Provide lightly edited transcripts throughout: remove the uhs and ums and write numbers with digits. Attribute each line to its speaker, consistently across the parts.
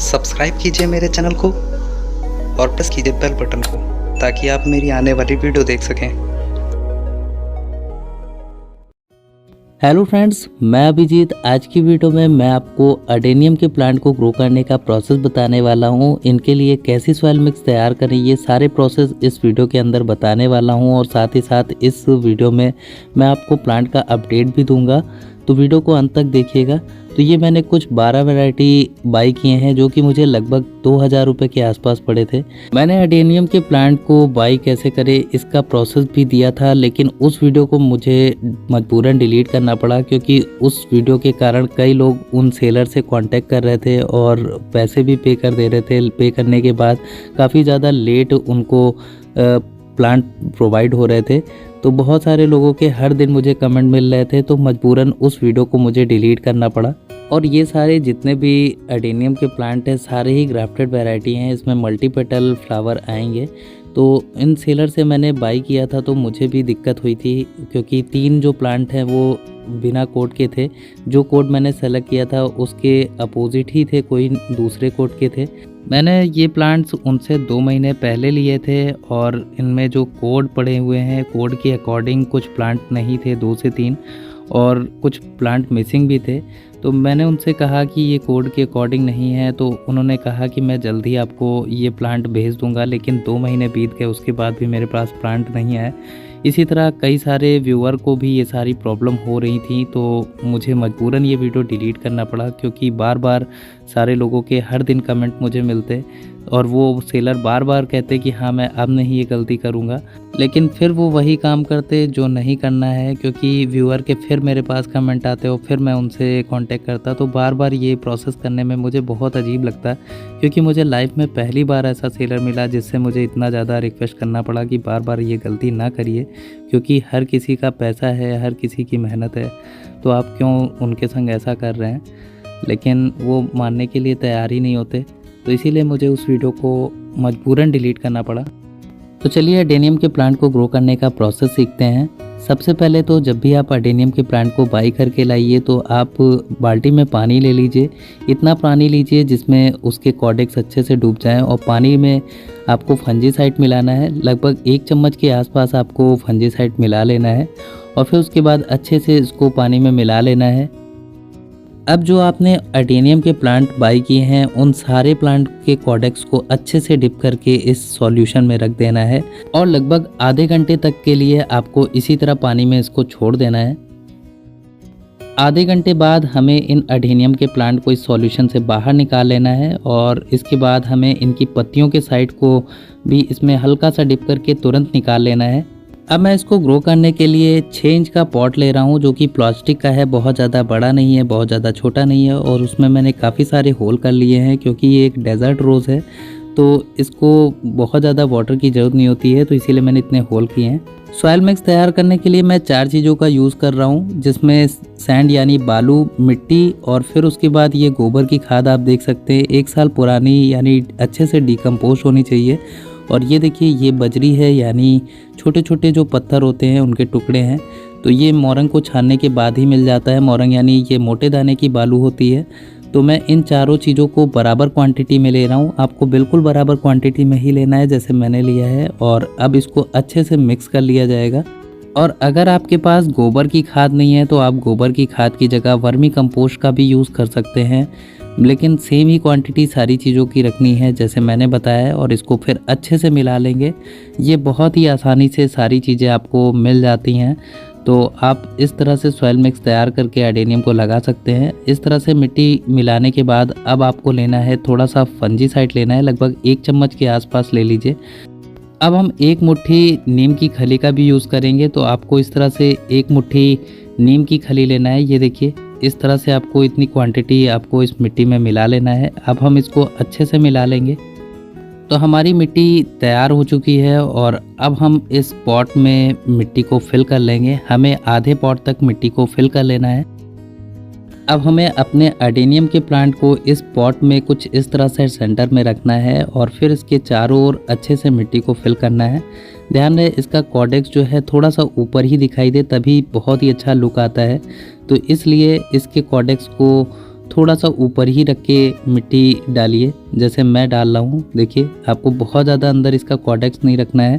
Speaker 1: Subscribe कीजिए मेरे channel को और प्रेस कीजिए बेल बटन को ताकि आप मेरी आने वाली वीडियो देख सकें।
Speaker 2: हेलो फ्रेंड्स, मैं अभिजीत। आज की वीडियो में मैं आपको अडेनियम के प्लांट को ग्रो करने का प्रोसेस बताने वाला हूं। इनके लिए कैसी सॉइल मिक्स तैयार करें, ये सारे प्रोसेस इस वीडियो के अंदर बताने वाला हूं। और साथ ही साथ इस वीडियो में मैं आपको प्लांट का अपडेट भी दूंगा, तो वीडियो को अंत तक देखिएगा। तो ये मैंने कुछ 12 वैरायटी बाई किए हैं जो कि मुझे लगभग 2000 रुपये के आसपास पड़े थे। मैंने अडेनियम के प्लांट को बाई कैसे करें इसका प्रोसेस भी दिया था, लेकिन उस वीडियो को मुझे मजबूरन डिलीट करना पड़ा क्योंकि उस वीडियो के कारण कई लोग उन सेलर से कांटेक्ट कर रहे थे और पैसे भी पे कर दे रहे थे। पे करने के बाद काफ़ी ज़्यादा लेट उनको प्लांट प्रोवाइड हो रहे थे, तो बहुत सारे लोगों के हर दिन मुझे कमेंट मिल रहे थे, तो मजबूरन उस वीडियो को मुझे डिलीट करना पड़ा। और ये सारे जितने भी अडेनियम के प्लांट हैं सारे ही ग्राफ्टेड वैरायटी हैं, इसमें मल्टीपेटल फ्लावर आएंगे। तो इन सेलर से मैंने बाई किया था तो मुझे भी दिक्कत हुई थी क्योंकि 3 जो प्लांट हैं वो बिना कोड के थे। जो कोड मैंने सेलेक्ट किया था उसके अपोजिट ही थे, कोई दूसरे कोड के थे। मैंने ये प्लांट्स उनसे 2 महीने पहले लिए थे और इनमें जो कोड पड़े हुए हैं कोड के अकॉर्डिंग कुछ प्लांट नहीं थे, 2 से 3, और कुछ प्लांट मिसिंग भी थे। तो मैंने उनसे कहा कि ये कोड के अकॉर्डिंग नहीं है, तो उन्होंने कहा कि मैं जल्दी आपको ये प्लांट भेज दूंगा। लेकिन 2 महीने बीत गए, उसके बाद भी मेरे पास प्लांट नहीं आए। इसी तरह कई सारे व्यूअर को भी ये सारी प्रॉब्लम हो रही थी, तो मुझे मजबूरन ये वीडियो डिलीट करना पड़ा क्योंकि बार बार सारे लोगों के हर दिन कमेंट मुझे मिलते और वो सेलर बार बार कहते कि हाँ मैं अब नहीं ये गलती करूँगा, लेकिन फिर वो वही काम करते जो नहीं करना है क्योंकि व्यूअर के फिर मेरे पास कमेंट आते और फिर मैं उनसे कांटेक्ट करता। तो बार बार ये प्रोसेस करने में मुझे बहुत अजीब लगता क्योंकि मुझे लाइफ में पहली बार ऐसा सेलर मिला जिससे मुझे इतना ज़्यादा रिक्वेस्ट करना पड़ा कि बार बार ये गलती ना करिए, क्योंकि हर किसी का पैसा है, हर किसी की मेहनत है, तो आप क्यों उनके संग ऐसा कर रहे हैं। लेकिन वो मानने के लिए तैयार ही नहीं होते, तो इसीलिए मुझे उस वीडियो को मजबूरन डिलीट करना पड़ा। तो चलिए अडेनियम के प्लांट को ग्रो करने का प्रोसेस सीखते हैं। सबसे पहले तो जब भी आप अडेनियम के प्लांट को बाई करके लाइए तो आप बाल्टी में पानी ले लीजिए। इतना पानी लीजिए जिसमें उसके कॉर्डेक्स अच्छे से डूब जाएं, और पानी में आपको फंजीसाइड मिलाना है। लगभग 1 चम्मच के आसपास आपको फंजीसाइड मिला लेना है और फिर उसके बाद अच्छे से इसको पानी में मिला लेना है। अब जो आपने अडेनियम के प्लांट बाई किए हैं उन सारे प्लांट के कॉर्डेक्स को अच्छे से डिप करके इस सॉल्यूशन में रख देना है और लगभग आधे घंटे तक के लिए आपको इसी तरह पानी में इसको छोड़ देना है। आधे घंटे बाद हमें इन अडेनियम के प्लांट को इस सॉल्यूशन से बाहर निकाल लेना है और इसके बाद हमें इनकी पत्तियों के साइड को भी इसमें हल्का सा डिप करके तुरंत निकाल लेना है। अब मैं इसको ग्रो करने के लिए 6 इंच का पॉट ले रहा हूँ जो कि प्लास्टिक का है, बहुत ज़्यादा बड़ा नहीं है, बहुत ज़्यादा छोटा नहीं है, और उसमें मैंने काफ़ी सारे होल कर लिए हैं क्योंकि ये एक डेजर्ट रोज़ है तो इसको बहुत ज़्यादा वाटर की ज़रूरत नहीं होती है, तो इसीलिए मैंने इतने होल किए हैं। सॉइल मिक्स तैयार करने के लिए मैं 4 चीज़ों का यूज़ कर रहा हूँ, जिसमें सैंड यानी बालू, मिट्टी, और फिर उसके बाद ये गोबर की खाद आप देख सकते हैं 1 साल पुरानी यानी अच्छे से डिकम्पोज होनी चाहिए। और ये देखिए ये बजरी है यानी छोटे छोटे जो पत्थर होते हैं उनके टुकड़े हैं, तो ये मोरंग को छानने के बाद ही मिल जाता है। मोरंग यानी ये मोटे दाने की बालू होती है। तो मैं इन चारों चीज़ों को बराबर क्वांटिटी में ले रहा हूँ। आपको बिल्कुल बराबर क्वांटिटी में ही लेना है जैसे मैंने लिया है, और अब इसको अच्छे से मिक्स कर लिया जाएगा। और अगर आपके पास गोबर की खाद नहीं है तो आप गोबर की खाद की जगह वर्मी कंपोस्ट का भी यूज़ कर सकते हैं, लेकिन सेम ही क्वांटिटी सारी चीज़ों की रखनी है जैसे मैंने बताया है, और इसको फिर अच्छे से मिला लेंगे। ये बहुत ही आसानी से सारी चीज़ें आपको मिल जाती हैं, तो आप इस तरह से सॉइल मिक्स तैयार करके अडेनियम को लगा सकते हैं। इस तरह से मिट्टी मिलाने के बाद अब आपको लेना है थोड़ा सा फंजीसाइड लेना है, लगभग 1 चम्मच के आसपास ले लीजिए। अब हम 1 मुट्ठी नीम की खली का भी यूज़ करेंगे, तो आपको इस तरह से 1 मुट्ठी नीम की खली लेना है। ये देखिए इस तरह से आपको इतनी क्वांटिटी आपको इस मिट्टी में मिला लेना है। अब हम इसको अच्छे से मिला लेंगे। तो हमारी मिट्टी तैयार हो चुकी है और अब हम इस पॉट में मिट्टी को फिल कर लेंगे। हमें आधे पॉट तक मिट्टी को फिल कर लेना है। अब हमें अपने अडेनियम के प्लांट को इस पॉट में कुछ इस तरह से सेंटर में रखना है और फिर इसके चारों ओर अच्छे से मिट्टी को फिल करना है। ध्यान रहे इसका कॉर्डेक्स जो है थोड़ा सा ऊपर ही दिखाई दे, तभी बहुत ही अच्छा लुक आता है। तो इसलिए इसके कॉर्डेक्स को थोड़ा सा ऊपर ही रख के मिट्टी डालिए, जैसे मैं डाल रहा हूँ। देखिए, आपको बहुत ज़्यादा अंदर इसका कॉडेक्स नहीं रखना है,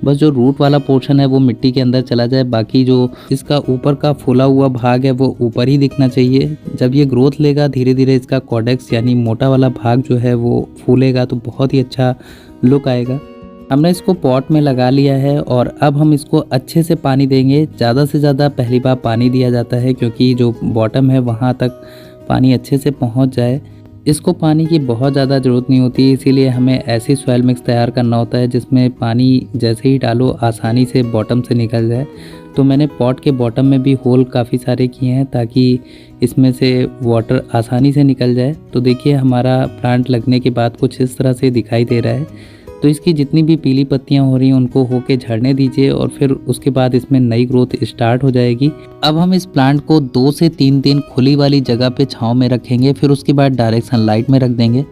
Speaker 2: बस जो रूट वाला पोर्शन है वो मिट्टी के अंदर चला जाए, बाकी जो इसका ऊपर का फूला हुआ भाग है वो ऊपर ही दिखना चाहिए। जब ये ग्रोथ लेगा धीरे धीरे इसका कॉडेक्स यानी मोटा वाला भाग जो है वो फूलेगा, तो बहुत ही अच्छा लुक आएगा। हमने इसको पॉट में लगा लिया है और अब हम इसको अच्छे से पानी देंगे। ज़्यादा से ज़्यादा पहली बार पानी दिया जाता है, क्योंकि जो बॉटम है वहाँ तक पानी अच्छे से पहुँच जाए। इसको पानी की बहुत ज़्यादा ज़रूरत नहीं होती, इसीलिए हमें ऐसी सॉइल मिक्स तैयार करना होता है जिसमें पानी जैसे ही डालो आसानी से बॉटम से निकल जाए। तो मैंने पॉट के बॉटम में भी होल काफ़ी सारे किए हैं ताकि इसमें से वाटर आसानी से निकल जाए। तो देखिए, हमारा प्लांट लगने के बाद कुछ इस तरह से दिखाई दे रहा है। तो इसकी जितनी भी पीली पत्तियां हो रही हैं उनको होके झड़ने दीजिए और फिर उसके बाद इसमें नई ग्रोथ स्टार्ट हो जाएगी। अब हम इस प्लांट को 2 से 3 दिन खुली वाली जगह पे छांव में रखेंगे, फिर उसके बाद डायरेक्ट सनलाइट में रख देंगे।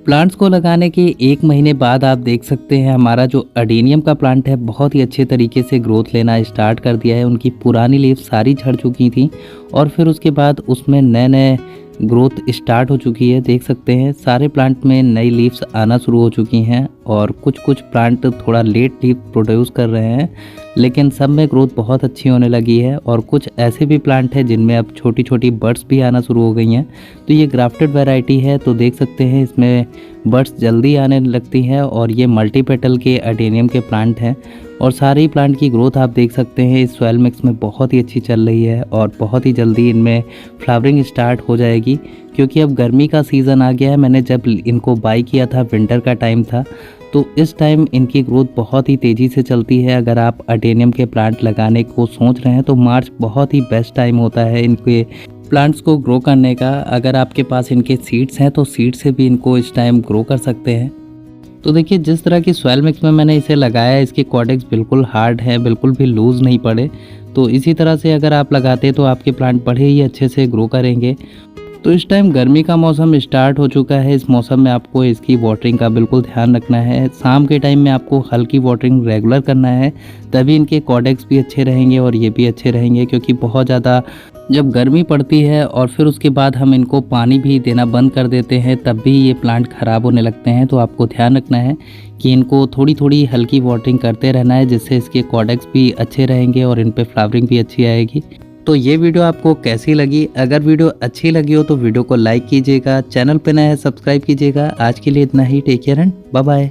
Speaker 2: प्लांट्स को लगाने के 1 महीने बाद आप देख सकते हैं हमारा जो अडेनियम का प्लांट है बहुत ही अच्छे तरीके से ग्रोथ लेना स्टार्ट कर दिया है। उनकी पुरानी लीव्स सारी झड़ चुकी थी और फिर उसके बाद उसमें नए नए ग्रोथ स्टार्ट हो चुकी है। देख सकते हैं सारे प्लांट में नई लीव्स आना शुरू हो चुकी हैं और कुछ प्लांट थोड़ा लेट लीफ प्रोड्यूस कर रहे हैं, लेकिन सब में ग्रोथ बहुत अच्छी होने लगी है। और कुछ ऐसे भी प्लांट हैं जिनमें अब छोटी छोटी बड्स भी आना शुरू हो गई हैं। तो ये ग्राफ्टेड वैरायटी है, तो देख सकते हैं इसमें बड्स जल्दी आने लगती हैं और ये मल्टी पेटल के अडेनियम के प्लांट हैं। और सारे ही प्लांट की ग्रोथ आप देख सकते हैं इस सॉइल मिक्स में बहुत ही अच्छी चल रही है और बहुत ही जल्दी इनमें फ्लावरिंग स्टार्ट हो जाएगी, क्योंकि अब गर्मी का सीज़न आ गया है। मैंने जब इनको बाई किया था विंटर का टाइम था, तो इस टाइम इनकी ग्रोथ बहुत ही तेज़ी से चलती है। अगर आप अडेनियम के प्लांट लगाने को सोच रहे हैं तो मार्च बहुत ही बेस्ट टाइम होता है इनके प्लांट्स को ग्रो करने का। अगर आपके पास इनके सीड्स हैं तो सीड से भी इनको इस टाइम ग्रो कर सकते हैं। तो देखिए, जिस तरह की सॉइल मिक्स में मैंने इसे लगाया है इसके कॉडेक्स बिल्कुल हार्ड है, बिल्कुल भी लूज़ नहीं पड़े। तो इसी तरह से अगर आप लगाते तो आपके प्लांट बड़े ही अच्छे से ग्रो करेंगे। तो इस टाइम गर्मी का मौसम स्टार्ट हो चुका है। इस मौसम में आपको इसकी वाटरिंग का बिल्कुल ध्यान रखना है। शाम के टाइम में आपको हल्की वाटरिंग रेगुलर करना है, तभी इनके कॉडेक्स भी अच्छे रहेंगे और ये भी अच्छे रहेंगे। क्योंकि बहुत ज़्यादा जब गर्मी पड़ती है और फिर उसके बाद हम इनको पानी भी देना बंद कर देते हैं, तब भी ये प्लांट ख़राब होने लगते हैं। तो आपको ध्यान रखना है कि इनको थोड़ी थोड़ी हल्की वाटरिंग करते रहना है, जिससे इसके कॉडेक्स भी अच्छे रहेंगे और इन पे फ्लावरिंग भी अच्छी आएगी। तो ये वीडियो आपको कैसी लगी? अगर वीडियो अच्छी लगी हो तो वीडियो को लाइक कीजिएगा, चैनल पे नया है सब्सक्राइब कीजिएगा। आज के लिए इतना ही, take care and bye bye.